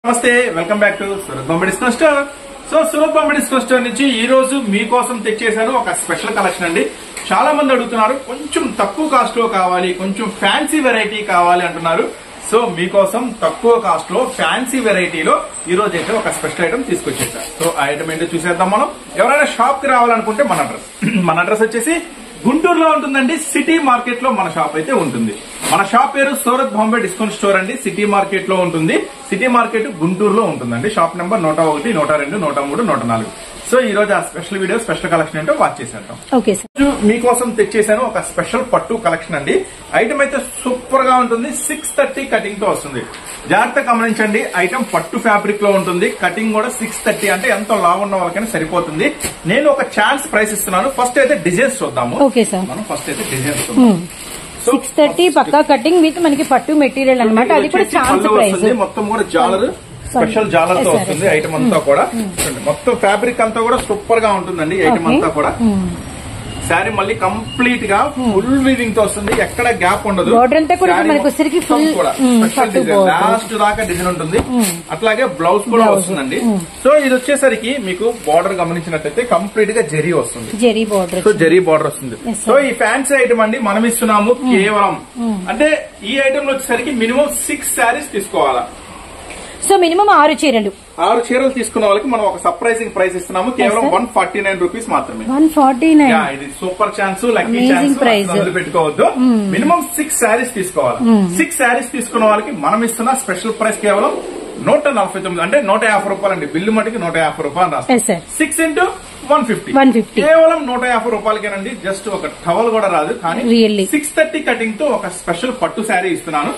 నమస్తే, welcome back to Surat Bombay discount store. So Surat Bombay discount store నుంచి ఈ రోజు మీకోసం తెచ్చేసాను ఒక స్పెషల్ కలెక్షన్ అండి. చాలా మంది అడుగుతున్నారు, కొంచెం తక్కువ కాస్ట్ లో కావాలి, కొంచెం ఫ్యాన్సీ వెరైటీ కావాలి అంటున్నారు. సో మీకోసం తక్కువ కాస్ట్ లో ఫ్యాన్సీ వెరైటీలో ఈ రోజు అయితే ఒక స్పెషల్ ఐటమ్ తీసుకొచ్చేసారు. సో ఆ ఐటమ్ ఏంటో చూసేద్దాం మనం. ఎవరైనా షాప్ కి రావాలనుకుంటే మన అడ్రస్ వచ్చేసి గుంటూరులో ఉంటుందండి. సిటీ మార్కెట్ లో మన షాప్ అయితే ఉంటుంది. మన షాప్ పేరు సూరత్ బాంబే డిస్కౌంట్ స్టోర్ అండి. సిటీ మార్కెట్ లో ఉంటుంది. సిటీ మార్కెట్ గుంటూరులో ఉంటుందండి. Shop number 101, 102, 103, 104. సో ఈ రోజు ఆ స్పెషల్ వీడియో, స్పెషల్ కలెక్షన్ ఏంటో వాచ్ చేసేద్దాం. Okay sir. మీకోసం తెచ్చేసాను ఒక స్పెషల్ పట్టు కలెక్షన్ అండి. ఐటమ్ అయితే సూపర్ గా ఉంటుంది. 630 కటింగ్ తో వస్తుంది. జాగ్రత్త గమనించండి, ఐటమ్ పట్టు ఫ్యాబ్రిక్ లో ఉంటుంది. కటింగ్ కూడా 630 అంటే ఎంతో లావు ఉన్న వాళ్ళకైనా సరిపోతుంది. నేను ఒక ఛాన్స్ ప్రైస్ ఇస్తున్నాను. ఫస్ట్ అయితే డిజైన్స్ చూద్దాము. Okay sir. మనం ఫస్ట్ అయితే డిజైన్స్ చూద్దాం. 630 పక్కా కటింగ్ విత్ మనకి పట్టు మెటీరియల్ అన్నమాట. అది కూడా ఛాన్స్ ప్రైస్. మొత్తం కూడా జాలర్, స్పెషల్ జాలర్ తో వస్తుంది. ఐటమ్ అంతా కూడా మొత్తం ఫ్యాబ్రిక్ అంతా కూడా సూపర్ గా ఉంటుందండి. ఐటమ్ అంతా కూడా శారీ మళ్ళీ కంప్లీట్ గా ఫుల్ వీవింగ్ తో వస్తుంది. ఎక్కడ గ్యాప్ ఉండదు. లాస్ట్ దాకా డిజైన్ ఉంటుంది. అట్లాగే బ్లౌజ్ కూడా వస్తుందండి. సో ఇది వచ్చేసరికి మీకు బార్డర్ గమనించినట్లయితే కంప్లీట్ గా జరీ వస్తుంది. సో జరీ బార్డర్ వస్తుంది. సో ఈ ఫ్యాన్సీ ఐటమ్ అండి మనం ఇస్తున్నాము కేవలం. అంటే ఈ ఐటమ్ లో వచ్చేసరికి మినిమం 6 శారీస్ తీసుకోవాలా. సో మినిమం 6 చీరలు తీసుకున్న వాళ్ళకి మనం ఒక సర్ప్రైజింగ్ ప్రైస్ ఇస్తున్నాము. కేవలం 149 రూపీస్ మాత్రమే. 149. ఇది సూపర్ ఛాన్స్, లక్కీ ఛాన్స్ పెట్టుకోవద్దు. మినిమం 6 శారీస్ తీసుకోవాలి. 6 శారీస్ తీసుకున్న వాళ్ళకి మనం ఇస్తున్న స్పెషల్ ప్రైస్ కేవలం 149, అంటే 150 రూపాయలు అండి. బిల్లు మటుకి 150 రూపాయలు రాస్తారు. 6 into 150 కేవలం 150 రూపాయలకేనండి. జస్ట్ ఒక టవల్ కూడా రాదు. కానీ 630 కటింగ్ తో ఒక స్పెషల్ పట్టు శారీ ఇస్తున్నాను.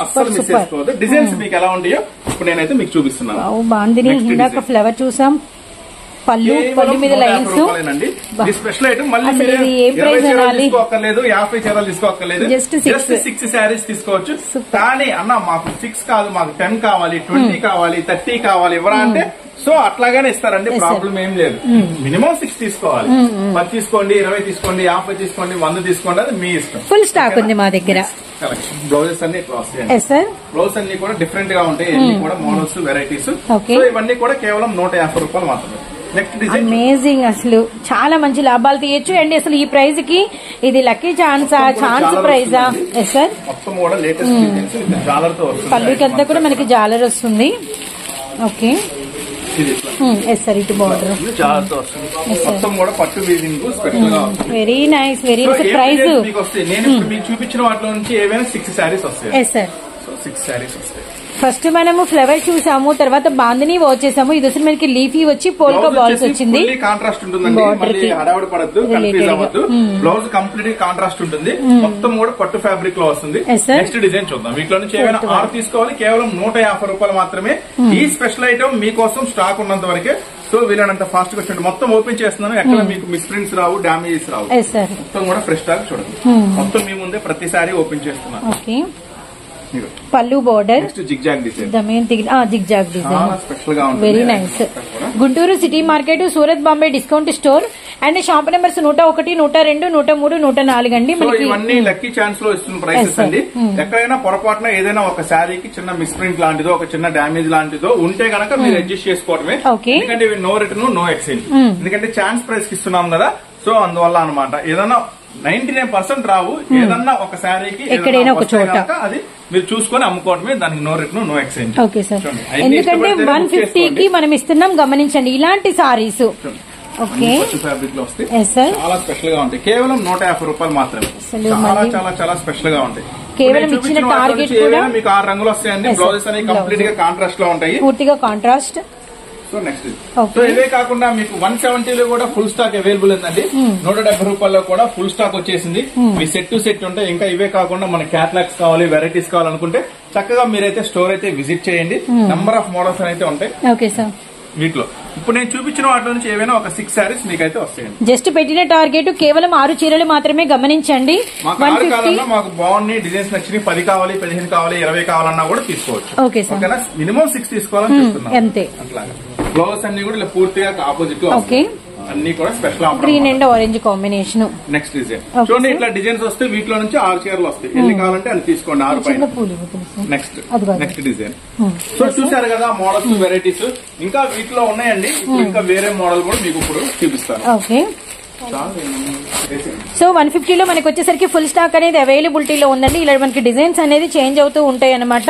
అస్సలు మిస్ చేసుకోవద్దు. డిజైన్స్ మీకు ఎలా ఉంటాయో ఇప్పుడు నేనైతే మీకు చూపిస్తున్నాను. ఇందాక ఫ్లవర్ చూసాం. పళ్ళు మీద లైన్స్ స్పెషల్ ఐటమ్. మళ్ళీ తీసుకోక్కర్లేదు, 50 చీరలు తీసుకోక్కర్లేదు. జస్ట్ 6 శారీస్ తీసుకోవచ్చు. కానీ అన్న మాకు 6 కాదు, మాకు 10 కావాలి, 20 కావాలి, 30 కావాలి ఎవరా అంటే సో అట్లాగానే ఇస్తారండి. ప్రాబ్లం ఏం లేదు. మినిమం 6 తీసుకోవాలి. 10 తీసుకోండి, 20 తీసుకోండి, 50 తీసుకోండి, 100 తీసుకోండి, అది మీ ఇష్టం. ఫుల్ స్టాక్ ఉంది మా దగ్గర. బ్లౌజెస్ అన్ని బ్లౌజ్ అన్ని కూడా డిఫరెంట్ గా ఉంటాయి. అన్ని కూడా మోడల్స్, వెరైటీస్. సో ఇవన్నీ కూడా కేవలం 150 రూపాయలు మాత్రమే. అమేజింగ్. అసలు చాలా మంచి లాభాలు తీయచ్చు అండి. అసలు ఈ ప్రైస్ కి ఇది లక్కీ ఛాన్సా, ఛాన్స్ ప్రైజా? Yes sir. మొత్తం కూడా లేటెస్ట్ జాలర్ తో వస్తుంది. పళ్ళుకి అంతా కూడా మనకి జాలర్ వస్తుంది. ఓకే. Yes sir. ఇటు బార్డర్ మొత్తం కూడా పట్టు వీవింగ్ స్పెషల్ గా. Very nice. వెరీ ప్రైస్ నేను మీకు చూపించిన వాటిలో నుంచి ఏవైనా 6 శారీస్ వస్తాయి. Yes sir. సో 6 శారీస్ వస్తాయి. ఫస్ట్ మనము ఫ్లవర్ చూసాము, తర్వాత బాందిని వచ్చేసాము. ఇది వచ్చి మనకి లీఫీ వచ్చి పోల్కా బాల్స్ వచ్చింది. కాంట్రాస్ట్ ఉంటుందండి. హడావుడి పడద్దు, కన్ఫ్యూజ్ అవ్వద్దు. బ్లౌజ్ కంప్లీట్ కాంట్రాస్ట్ ఉంటుంది. మొత్తం కూడా పట్టు ఫ్యాబ్రిక్ లో వస్తుంది. నెక్స్ట్ డిజైన్ చూద్దాం. వీటిలో నుంచి ఏమైనా 6 తీసుకోవాలి. కేవలం 150 రూపాయలు మాత్రమే. ఈ స్పెషల్ ఐటమ్ మీకోసం స్టాక్ ఉన్నంత వరకే. సో వీళ్ళనంత ఫాస్ట్ గా వచ్చి మొత్తం ఓపెన్ చేస్తున్నాను. ఎక్కడ మీకు మిస్ప్రింట్స్ రావు, డామేజెస్ రావు. మొత్తం కూడా ఫ్రెష్ స్టాక్ చూడండి. మొత్తం మీ ముందే ప్రతిసారి ఓపెన్ చేస్తున్నాను. పల్లు border, zigzag design, zigzag design special గా ఉంటుంది. Very nice. Guntur city market, Surat Bombay discount store and shop numbers 101, 102, 103, 104 అండి. ఇవన్నీ లక్కీ ఛాన్స్ లో ఇస్తున్న ప్రైసెస్ అండి. ఎక్కడైనా పొరపాటున ఏదైనా ఒక శారీకి చిన్న మిస్ప్రింట్ లాంటిదో, ఒక చిన్న డ్యామేజ్ లాంటిదో ఉంటే గనక మీరు అడ్జస్ట్ చేసుకోవడమే. ఎందుకంటే ఇవి నో రిటర్న్, నో ఎక్స్చేంజ్. ఎందుకంటే ఛాన్స్ ప్రైస్ కి ఇస్తున్నాం కదా. సో అందువల్ల అనమాట. ఏదైనా 99% రావు. ఏదన్నా ఒక శారీకి ఎక్కడైనా ఒక చోట అది మీరు చూసుకొని అమ్ముకోవడమే. దానికి no return, no exchange. Okay sir. ఎందుకంటే 150 కి మనం ఇస్తున్నాం. గమనించండి ఇలాంటి సారీస్. ఓకే. ఫ్యాబ్రిక్ లో వస్తాయి. చాలా స్పెషల్ గా ఉంటాయి. కేవలం 150 రూపాయలు మాత్రమే. చాలా చాలా చాలా స్పెషల్ గా ఉంటాయి. కేవలం ఇచ్చిన టార్గెట్ కూడా మీకు 6 రంగులు వస్తాయండి. బ్లౌజెస్ అనేవి కంప్లీట్ గా కాంట్రాస్ట్ లో ఉంటాయి. పూర్తిగా కాంట్రాస్ట్. సో నెక్స్ట్ సో ఇవే కాకుండా మీకు 170 లో కూడా ఫుల్ స్టాక్ అవైలబుల్ ఉందండి. 170 రూపాయల్లో కూడా ఫుల్ స్టాక్ వచ్చేసింది. మీ సెట్ టు సెట్ ఉంటాయి. ఇంకా ఇవే కాకుండా మన క్యాటలాగ్స్ కావాలి, వెరైటీస్ కావాలనుకుంటే చక్కగా మీరైతే స్టోర్ అయితే విజిట్ చేయండి. నంబర్ ఆఫ్ మోడల్స్ అయితే ఉంటాయి. Okay sir. వీటిలో ఇప్పుడు నేను చూపించిన వాటిలో నుంచి ఏవైనా ఒక 6 శారీస్ మీకైతే వస్తాయండి. జస్ట్ పెట్టిన టార్గెట్ కేవలం 6 చీరలు మాత్రమే. గమనించండి. మాకు బాగున్నాయి, డిజైన్స్ నచ్చినాయి, 10 కావాలి, 15 కావాలి, 20 కావాలన్నా కూడా తీసుకోవచ్చు. Okay sir. మినిమం 6 తీసుకోవాలని చెప్తున్నాను. అంతే. అట్లాగా బ్లౌజ్ అన్ని కూడా ఇలా పూర్తిగా ఆపోజిట్ లో. ఓకే. అన్ని కూడా special offer. Green and orange combination. Next design చూడండి, ఇట్లా డిజైన్స్ వస్తాయి. వీటిలో నుంచి 6 చీరలు వస్తాయి. ఎన్ని కావాలంటే అని తీసుకోండి. 6 పైన. Next design. సో చూసారు కదా మోడల్స్, వెరైటీస్ ఇంకా వీటిలో ఉన్నాయండి. ఇంకా వేరే మోడల్ కూడా మీకు ఇప్పుడు చూపిస్తాను. ఓకే. సో 150లో మనకి వచ్చేసరికి ఫుల్ స్టాక్ అనేది అవైలబిలిటీలో ఉందండి. ఇలా మనకి డిజైన్స్ అనేది చేంజ్ అవుతూ ఉంటాయి అనమాట.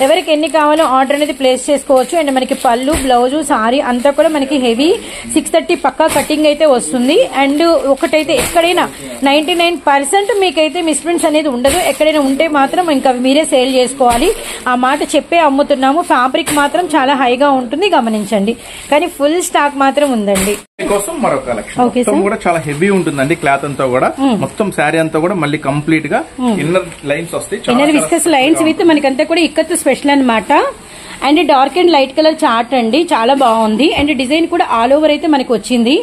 ఎవరికి ఎన్ని కావాలో ఆర్డర్ అనేది ప్లేస్ చేసుకోవచ్చు. అండ్ మనకి పళ్ళు, బ్లౌజ్, సారీ అంతా కూడా మనకి హెవీ 630 పక్కా కటింగ్ అయితే వస్తుంది. అండ్ ఒకటైతే ఎక్కడైనా 99% మీకైతే మిస్ప్రింట్స్ అనేది ఉండదు. ఎక్కడైనా ఉంటే మాత్రం ఇంకా మీరే సేల్ చేసుకోవాలి. ఆ మాట చెప్పే అమ్ముతున్నాము. ఫ్యాబ్రిక్ మాత్రం చాలా హైగా ఉంటుంది, గమనించండి. కానీ ఫుల్ స్టాక్ మాత్రం ఉందండి. కోసం మరో కలెక్షన్ కూడా చాలా హెవీ ఉంటుందండి. క్లాత్ అంతా కూడా మొత్తం శారీ అంతా కూడా మళ్ళీ కంప్లీట్ గా ఇన్నర్ లైన్స్ వస్తాయి. ఇన్నర్ విస్కస్ లైన్స్ విత్ మనకంతా కూడా ఇక్కత్ స్పెషల్ అన్నమాట. And dark and light colour chart అండి, చాలా బాగుంది. అండ్ డిజైన్ కూడా ఆల్ ఓవర్ అయితే మనకి వచ్చింది.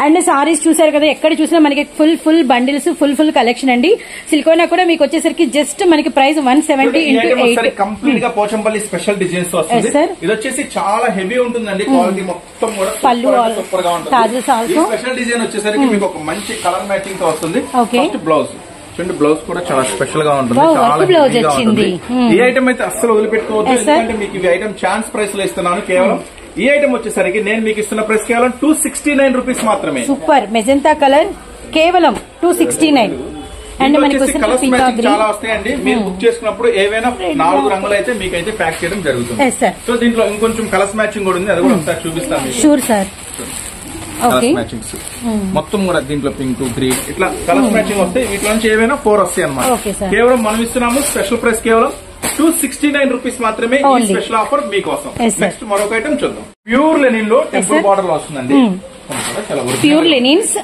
అండ్ సారీస్ చూసారు కదా, ఎక్కడ చూసినా మనకి ఫుల్ బండిల్స్, ఫుల్ కలెక్షన్ అండి. సిల్కోనా కూడా మీకు వచ్చేసరికి జస్ట్ మనకి ప్రైస్ 170 × 8 కంప్లీట్ గా పోచంపల్లి స్పెషల్ డిజైన్స్ వస్తుంది. ఇది వచ్చేసి చాలా హెవీ ఉంటుందండి. క్వాలిటీ మొత్తం కూడా సూపర్ గా ఉంటుంది. స్పెషల్ డిజైన్ వచ్చేసరికి మీకు ఒక మంచి కలర్ మ్యాచింగ్ తో వస్తుంది. బ్లౌజ్ చూడండి, బ్లౌజ్ కూడా చాలా స్పెషల్ గా ఉంటుంది. చాలా బ్లౌజ్ వచ్చింది. ఈ ఐటమ్ అయితే అస్సలు వదిలిపెట్టుకోవద్దు, ఎందుకంటే మీకు ఈ ఐటమ్ ఛాన్స్ ప్రైస్ లో ఇస్తున్నాను. కేవలం ఈ ఐటమ్ వచ్చేసరికి నేను మీకు ఇస్తున్న ప్రైస్ కేవలం 269 రూపీస్ మాత్రమే. సూపర్ మెజెంతా కలర్ కేవలం 269. అండ్ మనకి కలర్స్ మ్యాచింగ్ చాలా వస్తాయండి. మీరు బుక్ చేసుకున్నప్పుడు ఏవైనా 4 రంగులు అయితే మీకైతే ప్యాక్ చేయడం జరుగుతుంది. సో దీంట్లో ఇంకొంచెం కలర్స్ మ్యాచింగ్ కూడా ఉంది, అది కూడా ఒకసారి చూపిస్తాను. Sure sir. కలర్స్ మ్యాచింగ్స్ మొత్తం కూడా దీంట్లో పింక్, గ్రీన్ ఇట్లా కలర్స్ మ్యాచింగ్ వస్తాయి. వీటిలో నుంచి ఏవైనా 4 వస్తాయి అన్నమాట. కేవలం మనం ఇస్తున్నాము స్పెషల్ ప్రైస్ కేవలం 269 రూపీస్ మాత్రమే. ఈ స్పెషల్ ఆఫర్ మీకోసం. నెక్స్ట్ మరొక ఐటమ్ చూద్దాం. ప్యూర్ లెనిన్ లో టెంపుల్ బార్డర్ లో వస్తుందండి. ప్యూర్ లెనిన్స్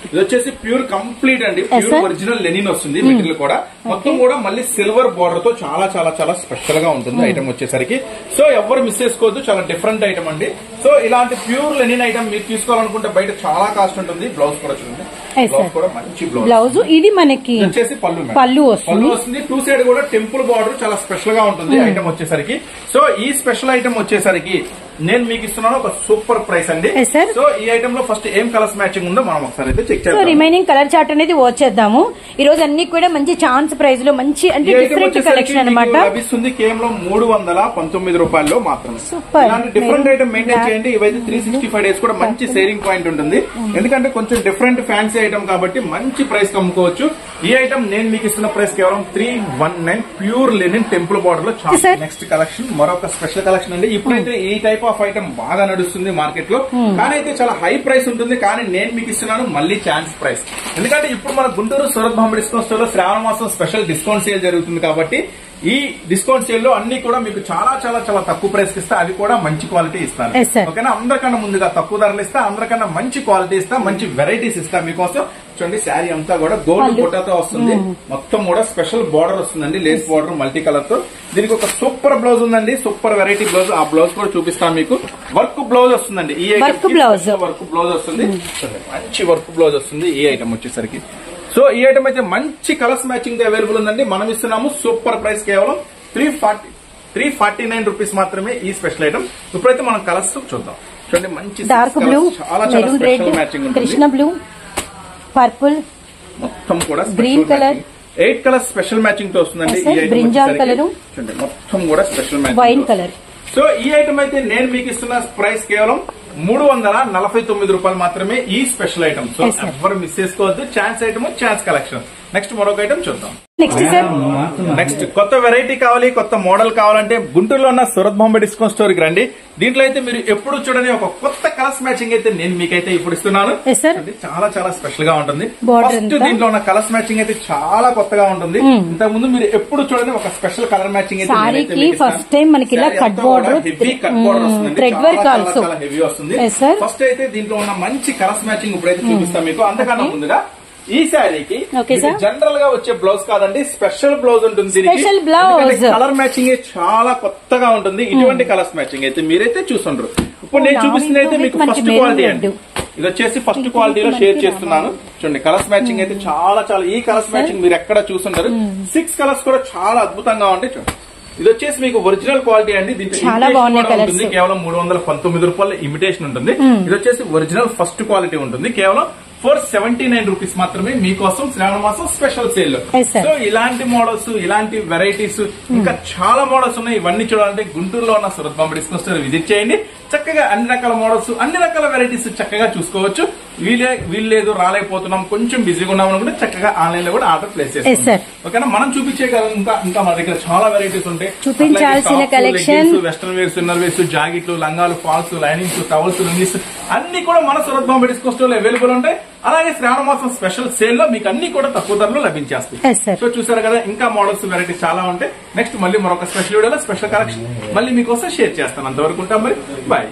ఇది వచ్చేసి ప్యూర్ కంప్లీట్ అండి. ప్యూర్ ఒరిజినల్ లెనిన్ వస్తుంది. మెటీరియల్ కూడా మొత్తం కూడా మళ్ళీ సిల్వర్ బార్డర్ తో చాలా చాలా చాలా స్పెషల్ గా ఉంటుంది ఐటమ్ వచ్చేసరికి. సో ఎవరు మిస్ చేసుకోవద్దు, చాలా డిఫరెంట్ ఐటమ్ అండి. సో ఇలాంటి ప్యూర్ లెనిన్ ఐటమ్ మీరు తీసుకోవాలనుకుంటే బయట చాలా కాస్ట్ ఉంటుంది. బ్లౌజ్ కూడా చూడండి, బ్లౌజ్ కూడా మంచి బ్లౌజ్. ఇది మనకి వచ్చేసి పళ్ళు వస్తుంది. 2 సైడ్ కూడా టెంపుల్ బార్డర్ చాలా స్పెషల్ గా ఉంటుంది ఐటమ్ వచ్చేసరికి. సో ఈ స్పెషల్ ఐటమ్ వచ్చేసరికి నేను మీకు ఇస్తున్నాను ఒక సూపర్ ప్రైస్ అండి. సో ఈ ఐటమ్ లో ఫస్ట్ ఏం కలర్స్ మ్యాచింగ్ ఉందో మనం ఒకసారి అయితే చెక్ చేద్దాం. రిమైనింగ్ కలర్ చార్ట్ అనేది వచ్చేద్దాము. ఈ రోజు అన్ని కూడా మంచి ఛాన్స్ ప్రైస్ లో మంచి అంటే డిఫరెంట్ కలెక్షన్ అన్నమాట. లభిస్తుంది కేవలం 319 రూపాయల్లో మాత్రమే. ఇలాంటి డిఫరెంట్ ఐటమ్ మెయింటైన్ చేయండి. ఇవైతే 365 డేస్ కూడా మంచి సేలింగ్ పాయింట్ ఉంటుంది. ఎందుకంటే కొంచెం డిఫరెంట్ ఫ్యాన్సీ ఐటమ్ కాబట్టి మంచి ప్రైస్ అమ్ముకోవచ్చు. ఈ ఐటమ్ నేను మీకు ఇస్తున్న ప్రైస్ కేవలం 319 ప్యూర్ లెనిన్ టెంపుల్ బార్డర్ లో. నెక్స్ట్ కలెక్షన్ మరొక స్పెషల్ కలెక్షన్ అండి. ఇప్పుడైతే ఈ టైప్ ఆఫ్ ఐటమ్ బాగా నడుస్తుంది మార్కెట్ లో, కానీ అయితే చాలా హై ప్రైస్ ఉంటుంది. కానీ నేను మీకు ఇస్తున్నాను మళ్ళీ ఛాన్స్ ప్రైస్. ఎందుకంటే ఇప్పుడు మన గుంటూరు సూరత్ బాంబే డిస్కౌంట్ స్టోర్ లో శ్రావణ మాసం స్పెషల్ డిస్కౌంట్ సేల్ జరుగుతుంది కాబట్టి ఈ డిస్కౌంట్ సేల్ లో అన్ని కూడా మీకు చాలా చాలా చాలా తక్కువ ప్రైస్ ఇస్తా. అవి కూడా మంచి క్వాలిటీ ఇస్తాను. ఓకేనా? అందరికన్నా ముందుగా తక్కువ ధరలు ఇస్తా, అందరికన్నా మంచి క్వాలిటీ ఇస్తా, మంచి వెరైటీస్ ఇస్తా మీకోసం. చూడండి శారీ అంతా కూడా గోల్డ్ బుట్టతో వస్తుంది. మొత్తం కూడా స్పెషల్ బార్డర్ వస్తుందండి, లేస్ బార్డర్ మల్టీ కలర్ తో. దీనికి ఒక సూపర్ బ్లౌజ్ ఉందండి, సూపర్ వెరైటీ బ్లౌజ్. ఆ బ్లౌజ్ కూడా చూపిస్తాను మీకు. వర్క్ బ్లౌజ్ వస్తుందండి. ఈ ఐటమ్ వర్క్ బ్లౌజ్ వస్తుంది, మంచి వర్క్ బ్లౌజ్ వస్తుంది ఈ ఐటమ్ వచ్చేసరికి. సో ఈ ఐటమ్ అయితే మంచి కలర్స్ మ్యాచింగ్ అవైలబుల్ ఉందండి. మనం ఇస్తున్నాము సూపర్ ప్రైస్ కేవలం 349 రూపీస్ మాత్రమే ఈ స్పెషల్ ఐటమ్. ఇప్పుడైతే మనం కలర్స్ చూద్దాం. చూడండి మంచి డార్క్ బ్లూ, చాలా చాలా స్పెషల్ మ్యాచింగ్ ఉంటుంది. కృష్ణ బ్లూ, పర్పుల్, మొత్తం కూడా green colour, 8 colours special matching తో వస్తుందండి. ఈ ఐటమ్ బ్రింజాల్ కలర్, చూడండి మొత్తం కూడా special matching, wine colour. So ఈ ఐటమ్ అయితే నేను మీకు ఇస్తున్న ప్రైస్ కేవలం 349 రూపాయలు మాత్రమే ఈ స్పెషల్ ఐటమ్. సో ఎవరు మిస్ చేసుకోవద్దు. Chance item, chance collection. Next మరొక ఐటమ్ చూద్దాం. నెక్స్ట్ కొత్త వెరైటీ కావాలి, కొత్త మోడల్ కావాలంటే గుంటూరులో ఉన్న సూరత్ బాంబే డిస్కౌంట్ స్టోర్ కి రండి. దీంట్లో అయితే మీరు ఎప్పుడు చూడని ఒక కొత్త కలర్స్ మ్యాచింగ్ అయితే నేను మీకైతే ఇప్పుడు ఇస్తున్నాను. చాలా చాలా స్పెషల్ గా ఉంటుంది. ఫస్ట్ దీంట్లో ఉన్న కలర్స్ మ్యాచింగ్ అయితే చాలా కొత్తగా ఉంటుంది. ఇంతకు ముందు మీరు ఎప్పుడు చూడని ఒక స్పెషల్ కలర్ మ్యాచింగ్ అయితే ఫస్ట్ టైం మనకి ఇలా cut border, heavy cut border వస్తుంది, థ్రెడ్ వర్క్ ఆల్సో చాలా హెవీ వస్తుంది. ఫస్ట్ అయితే దీంట్లో ఉన్న మంచి కలర్స్ మ్యాచింగ్ ఇప్పుడైతే చూపిస్తాం మీకు. అంతకన్నా ముందుగా ఈ శారీకి జనరల్ గా వచ్చే బ్లౌజ్ కాదండి, స్పెషల్ బ్లౌజ్ ఉంటుంది. కలర్ మ్యాచింగ్ చాలా కొత్తగా ఉంటుంది. ఇటువంటి కలర్స్ మ్యాచింగ్ అయితే మీరైతే చూసుండ్రు. ఇప్పుడు నేను చూపిస్తుంది అయితే మీకు ఫస్ట్ క్వాలిటీ అండి. ఇది వచ్చేసి ఫస్ట్ క్వాలిటీలో షేర్ చేస్తున్నాను. చూడండి కలర్స్ మ్యాచింగ్ అయితే చాలా చాలా, ఈ కలర్స్ మ్యాచింగ్ మీరు ఎక్కడ చూసుంటారు. 6 కలర్స్ కూడా చాలా అద్భుతంగా ఉంటాయి. చూడండి ఇది వచ్చేసి మీకు ఒరిజినల్ క్వాలిటీ అండి. దీంట్లో చాలా బాగున్నాయి కలర్స్. కేవలం 319 రూపాయల ఇమిటేషన్ ఉంటుంది. ఇది వచ్చేసి ఒరిజినల్ ఫస్ట్ క్వాలిటీ ఉంటుంది. కేవలం 479 రూపీస్ మాత్రమే మీకోసం శ్రావణ మాసం స్పెషల్ సేల్ లో. సో ఇలాంటి మోడల్స్, ఇలాంటి వెరైటీస్ ఇంకా చాలా మోడల్స్ ఉన్నాయి. ఇవన్నీ చూడాలంటే గుంటూరులో ఉన్న Surat Bombay discount store visit చేయండి. చక్కగా అన్ని రకాల మోడల్స్, అన్ని రకాల వెరైటీస్ చక్కగా చూసుకోవచ్చు. వీల్లేదు రాలేకపోతున్నాం, కొంచెం బిజీగా ఉన్నాం అనుకుంటే చక్కగా ఆన్లైన్ లో కూడా ఆర్డర్ ప్లేస్ చేస్తాం. ఓకేనా? మనం చూపించే ఇంకా మన దగ్గర చాలా వెరైటీస్ ఉంటాయి. చూపించాల్సిన collection, western wears, inner wears, జాకెట్లు, లంగాలు, ఫాల్స్, లైనింగ్స్, టవల్స్, లుంగీస్ అన్ని కూడా మన సూరత్ బాంబే డిస్కౌంట్ స్టోర్ లో అవైలబుల్ ఉంటాయి. అలాగే శ్రావణ మాసం స్పెషల్ సేల్ లో మీకు అన్ని కూడా తక్కువ ధరలో లభించేస్తాయి. సో చూసారు కదా, ఇంకా మోడల్స్, వెరైటీస్ చాలా ఉంటాయి. నెక్స్ట్ మళ్ళీ మరొక స్పెషల్ వీడియోలో స్పెషల్ కలెక్షన్ మళ్ళీ మీకోసం షేర్ చేస్తాను. అంతవరకు ఉంటాం మరి. బాయ్.